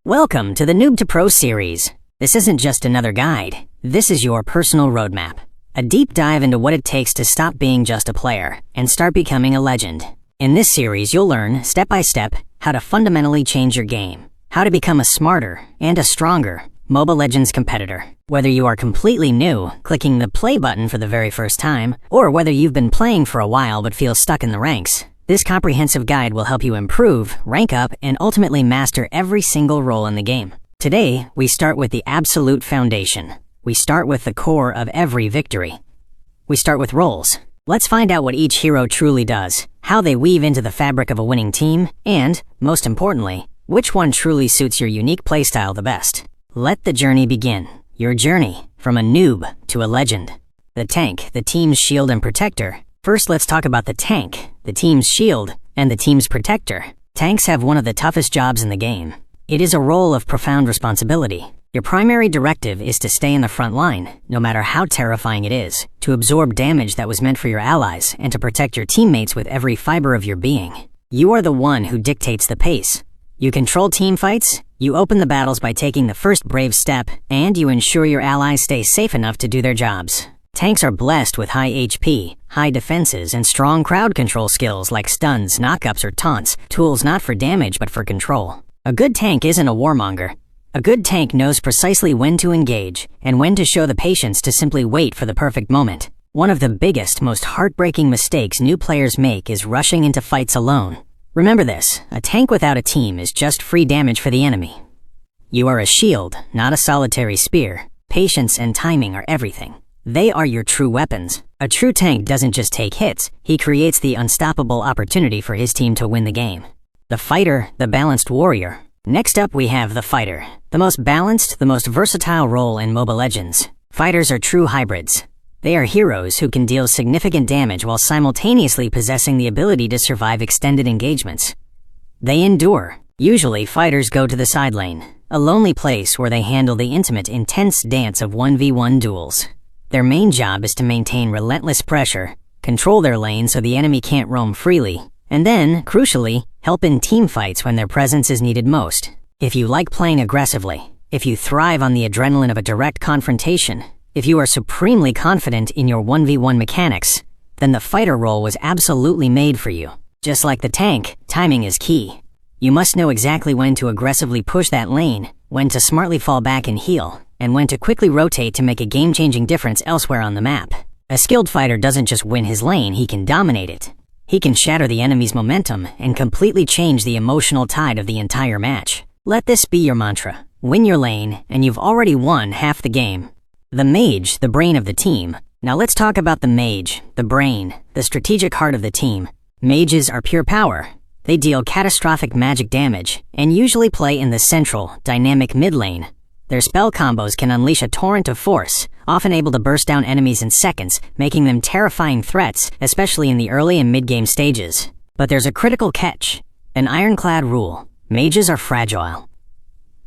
Welcome to the Noob to Pro series. This isn't just another guide. This is your personal roadmap. A deep dive into what it takes to stop being just a player and start becoming a legend. In this series, you'll learn, step by step, how to fundamentally change your game, how to become a smarter and a stronger Mobile Legends competitor. Whether you are completely new, clicking the play button for the very first time, or whether you've been playing for a while but feel stuck in the ranks, this comprehensive guide will help you improve, rank up, and ultimately master every single role in the game. Today, we start with the absolute foundation. We start with the core of every victory. We start with roles. Let's find out what each hero truly does, how they weave into the fabric of a winning team, and, most importantly, which one truly suits your unique playstyle the best. Let the journey begin. Your journey from a noob to a legend. The tank, the team's shield and protector. First, let's talk about the tank, the team's shield, and the team's protector. Tanks have one of the toughest jobs in the game. It is a role of profound responsibility. Your primary directive is to stay in the front line, no matter how terrifying it is, to absorb damage that was meant for your allies, and to protect your teammates with every fiber of your being. You are the one who dictates the pace. You control team fights, you open the battles by taking the first brave step, and you ensure your allies stay safe enough to do their jobs. Tanks are blessed with high HP, high defenses, and strong crowd control skills like stuns, knockups, or taunts, tools not for damage but for control. A good tank isn't a warmonger. A good tank knows precisely when to engage, and when to show the patience to simply wait for the perfect moment. One of the biggest, most heartbreaking mistakes new players make is rushing into fights alone. Remember this, a tank without a team is just free damage for the enemy. You are a shield, not a solitary spear. Patience and timing are everything. They are your true weapons. A true tank doesn't just take hits, he creates the unstoppable opportunity for his team to win the game. The fighter, the balanced warrior. Next up we have the fighter. The most balanced, the most versatile role in Mobile Legends. Fighters are true hybrids. They are heroes who can deal significant damage while simultaneously possessing the ability to survive extended engagements. They endure. Usually fighters go to the side lane, a lonely place where they handle the intimate, intense dance of 1v1 duels. Their main job is to maintain relentless pressure, control their lane so the enemy can't roam freely, and then, crucially, help in team fights when their presence is needed most. If you like playing aggressively, if you thrive on the adrenaline of a direct confrontation, if you are supremely confident in your 1v1 mechanics, then the fighter role was absolutely made for you. Just like the tank, timing is key. You must know exactly when to aggressively push that lane, when to smartly fall back and heal, and when to quickly rotate to make a game-changing difference elsewhere on the map. A skilled fighter doesn't just win his lane, he can dominate it. He can shatter the enemy's momentum and completely change the emotional tide of the entire match. Let this be your mantra. Win your lane, and you've already won half the game. The Mage, the brain of the team. Now let's talk about the Mage, the brain, the strategic heart of the team. Mages are pure power. They deal catastrophic magic damage, and usually play in the central, dynamic mid lane. Their spell combos can unleash a torrent of force, often able to burst down enemies in seconds, making them terrifying threats, especially in the early and mid-game stages. But there's a critical catch, an ironclad rule. Mages are fragile.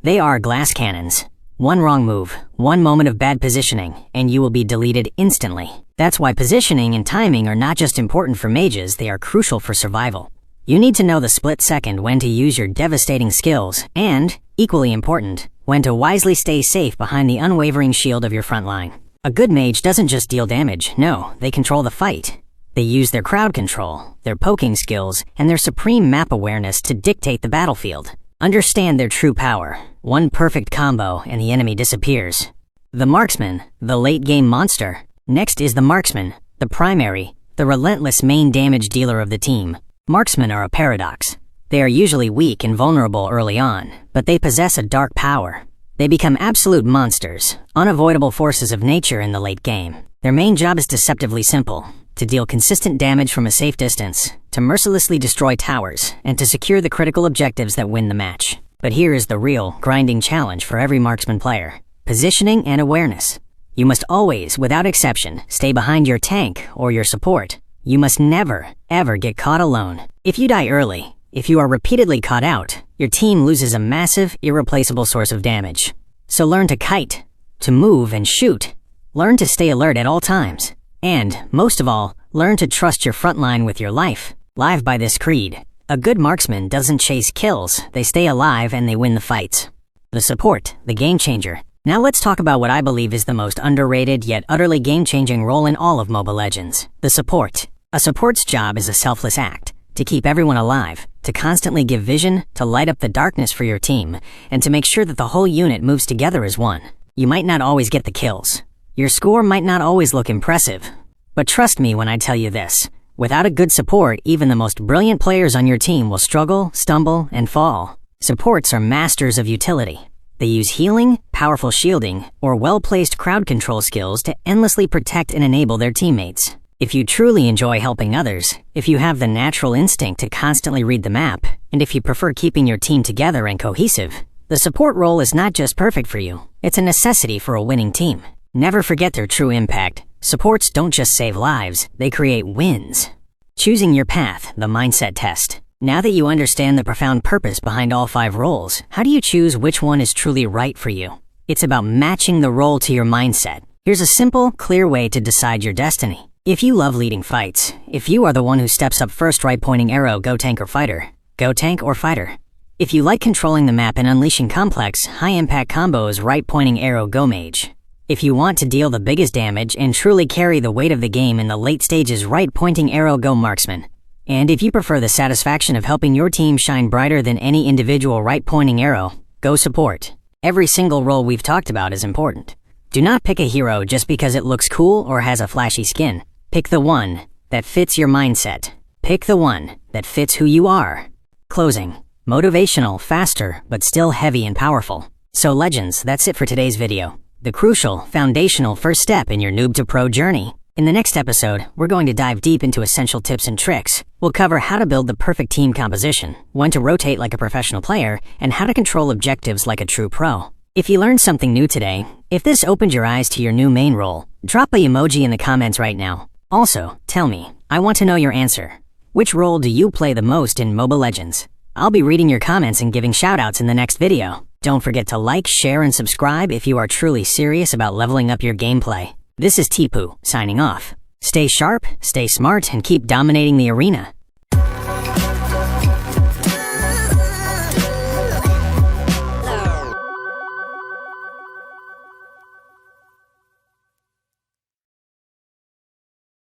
They are glass cannons. One wrong move, one moment of bad positioning, and you will be deleted instantly. That's why positioning and timing are not just important for mages, they are crucial for survival. You need to know the split second when to use your devastating skills, and, equally important, when to wisely stay safe behind the unwavering shield of your front line. A good mage doesn't just deal damage, no, they control the fight. They use their crowd control, their poking skills, and their supreme map awareness to dictate the battlefield. Understand their true power. One perfect combo and the enemy disappears. The Marksman, the late-game monster. Next is the Marksman, the primary, the relentless main damage dealer of the team. Marksmen are a paradox. They are usually weak and vulnerable early on, but they possess a dark power. They become absolute monsters, unavoidable forces of nature in the late game. Their main job is deceptively simple: to deal consistent damage from a safe distance, to mercilessly destroy towers, and to secure the critical objectives that win the match. But here is the real, grinding challenge for every marksman player: positioning and awareness. You must always, without exception, stay behind your tank or your support. You must never, ever get caught alone. If you die early, if you are repeatedly caught out, your team loses a massive, irreplaceable source of damage. So learn to kite, to move and shoot. Learn to stay alert at all times. And, most of all, learn to trust your front line with your life. Live by this creed. A good marksman doesn't chase kills, they stay alive and they win the fights. The support, the game changer. Now let's talk about what I believe is the most underrated yet utterly game-changing role in all of Mobile Legends. The support. A support's job is a selfless act. To keep everyone alive, to constantly give vision, to light up the darkness for your team, and to make sure that the whole unit moves together as one. You might not always get the kills. Your score might not always look impressive. But trust me when I tell you this. Without a good support, even the most brilliant players on your team will struggle, stumble, and fall. Supports are masters of utility. They use healing, powerful shielding, or well-placed crowd control skills to endlessly protect and enable their teammates. If you truly enjoy helping others, if you have the natural instinct to constantly read the map, and if you prefer keeping your team together and cohesive, the support role is not just perfect for you, it's a necessity for a winning team. Never forget their true impact. Supports don't just save lives, they create wins. Choosing your path, the mindset test. Now that you understand the profound purpose behind all 5 roles, how do you choose which one is truly right for you? It's about matching the role to your mindset. Here's a simple, clear way to decide your destiny. If you love leading fights, if you are the one who steps up first right-pointing arrow, go tank or fighter. Go tank or fighter. If you like controlling the map and unleashing complex, high-impact combos, right-pointing arrow, go mage. If you want to deal the biggest damage and truly carry the weight of the game in the late stages, right-pointing arrow, go marksman. And if you prefer the satisfaction of helping your team shine brighter than any individual right-pointing arrow, go support. Every single role we've talked about is important. Do not pick a hero just because it looks cool or has a flashy skin. Pick the one that fits your mindset. Pick the one that fits who you are. Closing. Motivational, faster, but still heavy and powerful. So Legends, that's it for today's video. The crucial, foundational first step in your noob to pro journey. In the next episode, we're going to dive deep into essential tips and tricks. We'll cover how to build the perfect team composition, when to rotate like a professional player, and how to control objectives like a true pro. If you learned something new today, if this opened your eyes to your new main role, drop an emoji in the comments right now. Also, tell me, I want to know your answer. Which role do you play the most in Mobile Legends? I'll be reading your comments and giving shoutouts in the next video. Don't forget to like, share, and subscribe if you are truly serious about leveling up your gameplay. This is Tipu, signing off. Stay sharp, stay smart, and keep dominating the arena.